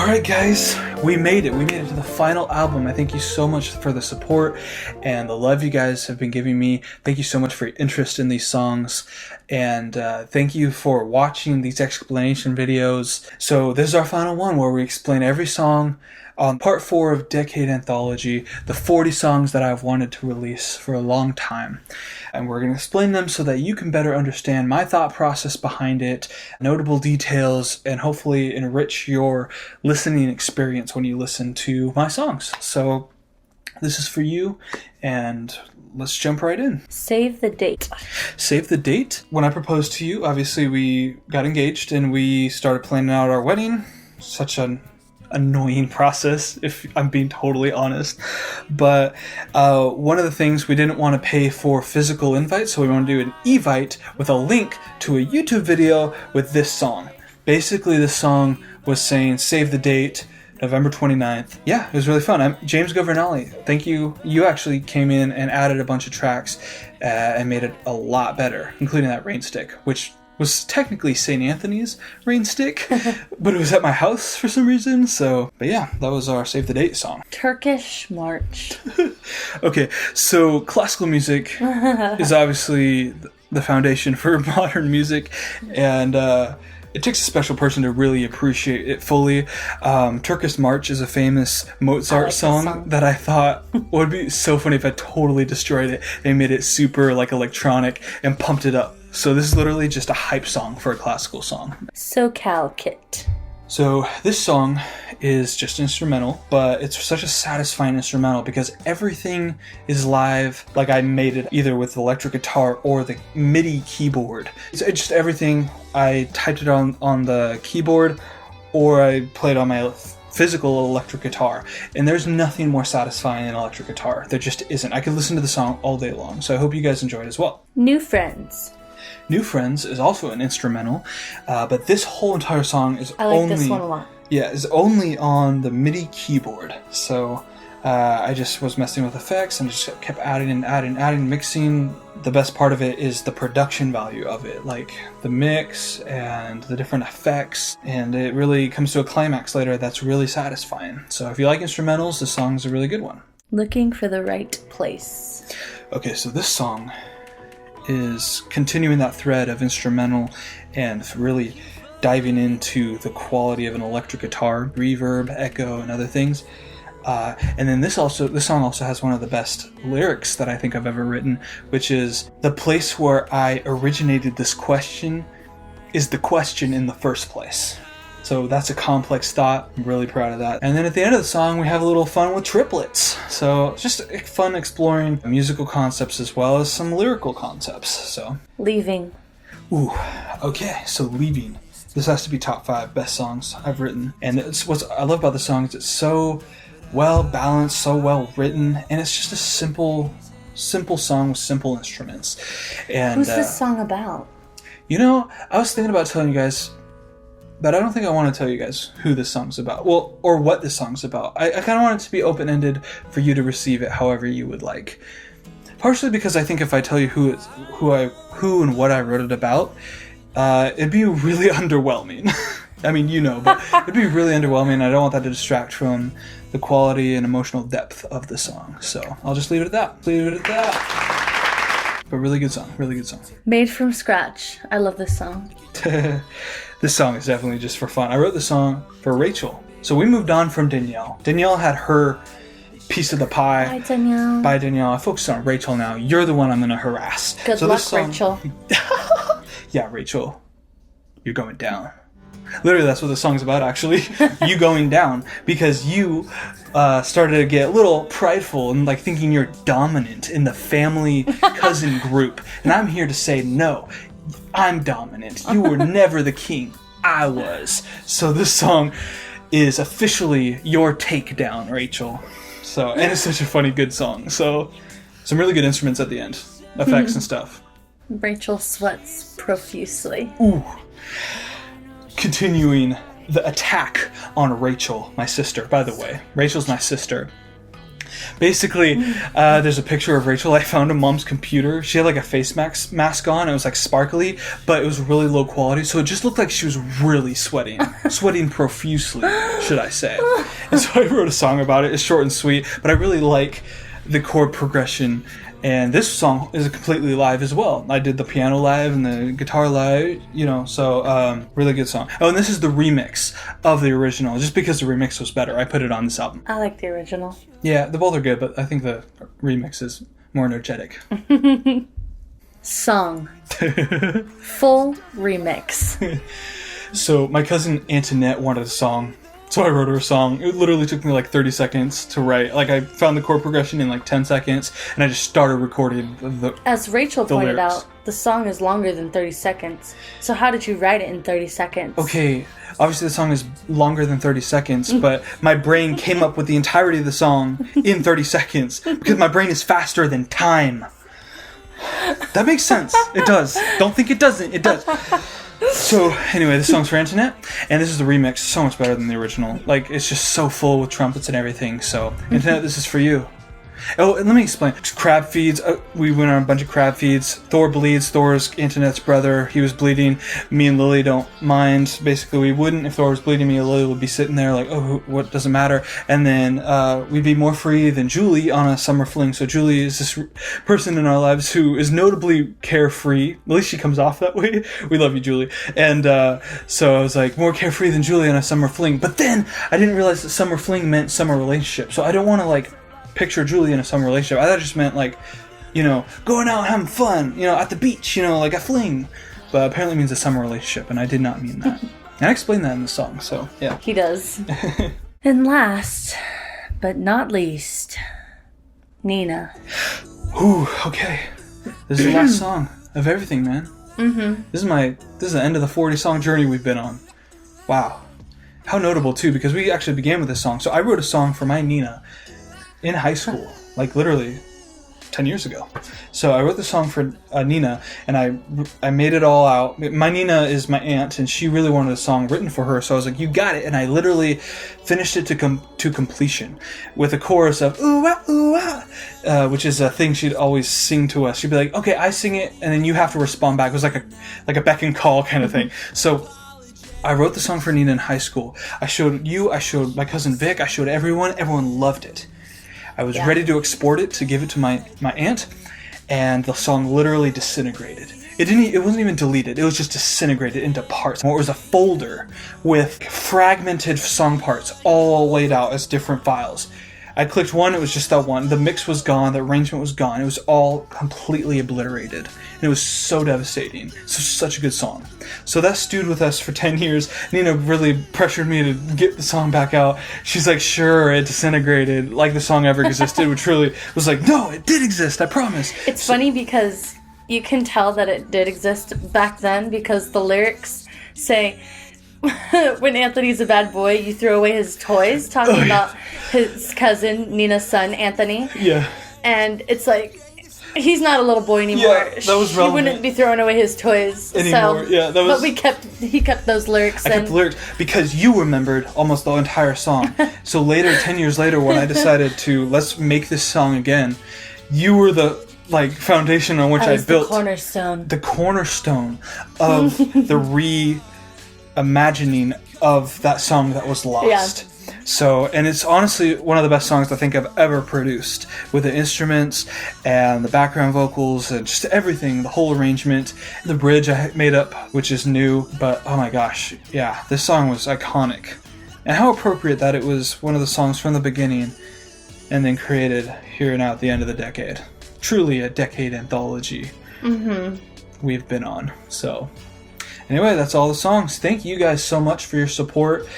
Alright guys, we made it. We made it to the final album. I thank you so much for the support and the love you guys have been giving me. Thank you so much for your interest in these songs. And thank you for watching these explanation videos. So this is our final one where we explain every song on part 4 of Decade Anthology, the 40 songs that I've wanted to release for a long time. And we're going to explain them so that you can better understand my thought process behind it, notable details, and hopefully enrich your listening experience when you listen to my songs. So this is for you, and let's jump right in. Save the date. Save the date? When I proposed to you, obviously we got engaged and we started planning out our wedding. Such an annoying process, if I'm being totally honest. But one of the things, we didn't want to pay for physical invites, so we want to do an evite with a link to a YouTube video with this song. Basically, this song was saying, save the date, November 29th. Yeah, it was really fun. I'm James Governale. Thank you. You actually came in and added a bunch of tracks and made it a lot better, including that rain stick, which was technically St. Anthony's rain stick, but it was at my house for some reason. So, but yeah, that was our Save the Date song. Turkish March. Okay, so classical music is obviously the foundation for modern music, and it takes a special person to really appreciate it fully. Turkish March is a famous Mozart song that I thought would be so funny if I totally destroyed it and made it super like electronic and pumped it up. So this is literally just a hype song for a classical song. SOCAL kit. So this song is just instrumental, but it's such a satisfying instrumental because everything is live. Like I made it either with the electric guitar or the MIDI keyboard. It's just everything. I typed it on the keyboard or I played on my physical electric guitar, and there's nothing more satisfying than electric guitar. There just isn't. I could listen to the song all day long, so I hope you guys enjoy it as well. New Friends. New Friends is also an instrumental, but this whole entire song is this one a lot. Yeah, is only on the MIDI keyboard. So I just was messing with effects and just kept adding and adding, mixing. The best part of it is the production value of it, like the mix and the different effects, and it really comes to a climax later that's really satisfying. So if you like instrumentals, this song's a really good one. Looking for the right place. Okay, so this song is continuing that thread of instrumental and really diving into the quality of an electric guitar, reverb, echo, and other things. And then this song also has one of the best lyrics that I think I've ever written, which is, the place where I originated this question is the question in the first place. So that's a complex thought. I'm really proud of that. And then at the end of the song, we have a little fun with triplets. So just fun exploring musical concepts as well as some lyrical concepts. So Leaving. Ooh, okay, so Leaving. This has to be top 5 best songs I've written. And it's what I love about the song is it's so well balanced, so well written, and it's just a simple song with simple instruments. And who's this song about? You know, I was thinking about telling you guys, but I don't think I want to tell you guys who this song's about. Well, or what this song's about. I kind of want it to be open-ended for you to receive it however you would like. Partially because I think if I tell you who and what I wrote it about, it'd be really underwhelming. I mean, you know, but it'd be really underwhelming. I don't want that to distract from the quality and emotional depth of the song. So I'll just leave it at that. But really good song. Really good song. Made from scratch. I love this song. This song is definitely just for fun. I wrote the song for Rachel. So we moved on from Danielle. Danielle had her piece of the pie. Bye, Danielle. Bye, Danielle. I focus on Rachel now. You're the one I'm going to harass. Good luck, Rachel. Yeah, Rachel. You're going down. Literally, that's what the song's about, actually. You going down. Because you started to get a little prideful and like thinking you're dominant in the family cousin group. And I'm here to say, no, I'm dominant. You were never the king. I was. So this song is officially your takedown, Rachel. So, and it's such a funny, good song. So some really good instruments at the end. Effects and stuff. Rachel sweats profusely. Ooh. Continuing the attack on Rachel, my sister, by the way. Rachel's my sister. Basically, there's a picture of Rachel I found on Mom's computer. She had like a face mask on. It was like sparkly, but it was really low quality. So it just looked like she was really sweating profusely, should I say. And so I wrote a song about it. It's short and sweet, but I really like the chord progression. And this song is completely live as well. I did the piano live and the guitar live, so really good song. Oh, and this is the remix of the original. Just because the remix was better, I put it on this album. I like the original. Yeah, the both are good, but I think the remix is more energetic. Song. Full remix. So my cousin Antoinette wanted a song. So I wrote her a song. It literally took me like 30 seconds to write. Like I found the chord progression in like 10 seconds and I just started recording the As Rachel pointed lyrics. out, the song is longer than 30 seconds. So how did you write it in 30 seconds? Okay, obviously the song is longer than 30 seconds, but my brain came up with the entirety of the song in 30 seconds because my brain is faster than time. That makes sense. It does. Don't think it doesn't. It does. So, anyway, this song's for Antoinette, and this is the remix. So much better than the original. Like, it's just so full with trumpets and everything. So, Antoinette, this is for you. Oh, and let me explain. Crab feeds. We went on a bunch of crab feeds. Thor bleeds. Thor's Antoinette's brother. He was bleeding. Me and Lily don't mind. Basically, we wouldn't. If Thor was bleeding, me and Lily would be sitting there like, oh, what doesn't matter? And then we'd be more free than Julie on a summer fling. So Julie is this person in our lives who is notably carefree. At least she comes off that way. We love you, Julie. And so I was like, more carefree than Julie on a summer fling. But then I didn't realize that summer fling meant summer relationship. So I don't want to like picture Julie in a summer relationship. I thought it just meant like, going out and having fun, at the beach, like a fling. But apparently it means a summer relationship, and I did not mean that. And I explained that in the song, so yeah. He does. And last, but not least, Nina. Ooh, okay. This is the last song of everything, man. Mm-hmm. This is the end of the 40-song journey we've been on. Wow. How notable, too, because we actually began with this song. So I wrote a song for my Nina in high school, like literally 10 years ago. So I wrote the song for Nina, and I made it all out. My Nina is my aunt, and she really wanted a song written for her, so I was like, you got it. And I literally finished it to completion with a chorus of ooh ah ooh ah, which is a thing she'd always sing to us. She'd be like, okay, I sing it, and then you have to respond back. It was like a beck and call kind of thing. So I wrote the song for Nina in high school. I showed you, I showed my cousin Vic, I showed everyone. Everyone loved it. I was ready to export it to give it to my aunt, and the song literally disintegrated. It wasn't even deleted. It was just disintegrated into parts. It was a folder with fragmented song parts all laid out as different files. I clicked one, it was just that one. The mix was gone, the arrangement was gone. It was all completely obliterated. And it was so devastating. So such a good song. So that stewed with us for 10 years. Nina really pressured me to get the song back out. She's like, sure, it disintegrated like the song ever existed, which really was like, no, it did exist, I promise. It's funny because you can tell that it did exist back then because the lyrics say, when Anthony's a bad boy, you throw away his toys, talking about his cousin, Nina's son, Anthony. Yeah. And it's like, he's not a little boy anymore. Yeah, that was relevant. He wouldn't be throwing away his toys anymore. So, yeah, that was. But he kept those lyrics. I kept the lyrics because you remembered almost the entire song. So later, 10 years later, when I decided to let's make this song again, you were the foundation on which I built the cornerstone of the imagining of that song that was lost. Yeah. So, and it's honestly one of the best songs I think I've ever produced, with the instruments and the background vocals and just everything, the whole arrangement. The bridge I made up, which is new, but oh my gosh, yeah, this song was iconic. And how appropriate that it was one of the songs from the beginning and then created here and now at the end of the decade. Truly a decade anthology we've been on. So anyway, that's all the songs. Thank you guys so much for your support.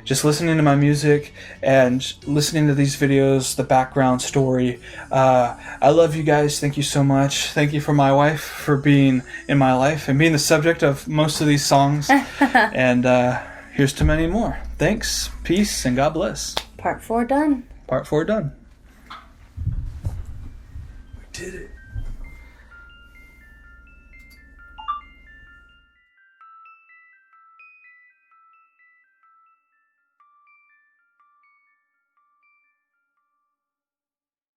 Just listening to my music and listening to these videos, the background story. I love you guys. Thank you so much. Thank you for my wife for being in my life and being the subject of most of these songs. And here's to many more. Thanks, peace, and God bless. Part 4 done. Part 4 done. We did it.